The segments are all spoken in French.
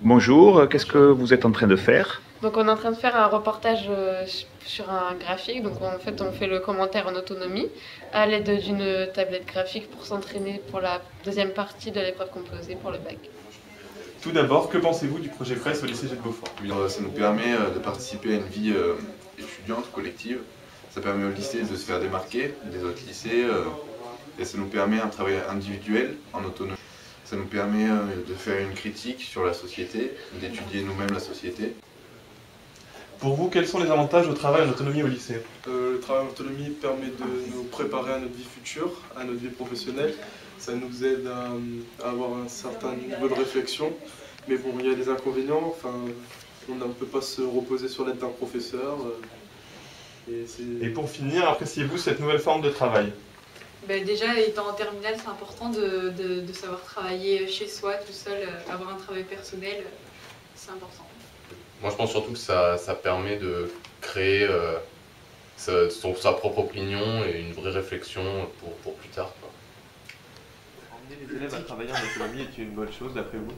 Bonjour, qu'est-ce que vous êtes en train de faire? Donc on est en train de faire un reportage sur un graphique, donc en fait on fait le commentaire en autonomie à l'aide d'une tablette graphique pour s'entraîner pour la deuxième partie de l'épreuve composée pour le bac. Tout d'abord, que pensez-vous du projet Fraisse au lycée Jet de Beaufort? Ça nous permet de participer à une vie étudiante, collective. Ça permet au lycée de se faire démarquer des autres lycées et ça nous permet un travail individuel en autonomie. Ça nous permet de faire une critique sur la société, d'étudier nous-mêmes la société. Pour vous, quels sont les avantages au travail en autonomie au lycée? Le travail en autonomie permet de nous préparer à notre vie future, à notre vie professionnelle. Ça nous aide à avoir un certain niveau de réflexion. Mais bon, il y a des inconvénients. Enfin, on ne peut pas se reposer sur l'aide d'un professeur. Et pour finir, appréciez-vous cette nouvelle forme de travail? Déjà, étant en terminale, c'est important de savoir travailler chez soi, tout seul, avoir un travail personnel, c'est important. Moi, je pense surtout que ça permet de créer sa propre opinion et une vraie réflexion pour plus tard, quoi. Emmener les élèves à travailler en autonomie est une bonne chose, d'après vous?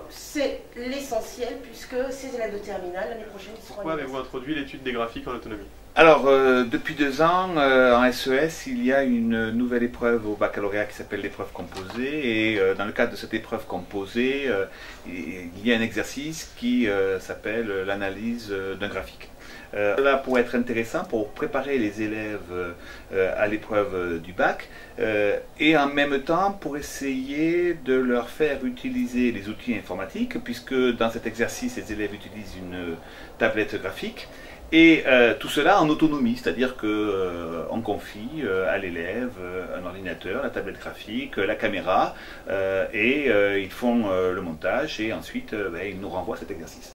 C'est l'essentiel, puisque ces élèves de terminale, l'année prochaine, ils seront... Pourquoi avez-vous introduit l'étude des graphiques en autonomie? Alors, depuis 2 ans, en SES, il y a une nouvelle épreuve au baccalauréat qui s'appelle l'épreuve composée. Et dans le cadre de cette épreuve composée, il y a un exercice qui s'appelle l'analyse d'un graphique. Là, pour être intéressant, pour préparer les élèves à l'épreuve du bac, et en même temps pour essayer de leur faire utiliser les outils informatiques, puisque dans cet exercice, les élèves utilisent une tablette graphique. Et tout cela en autonomie, c'est-à-dire qu'on confie à l'élève un ordinateur, la tablette graphique, la caméra, et ils font le montage et ensuite ils nous renvoient cet exercice.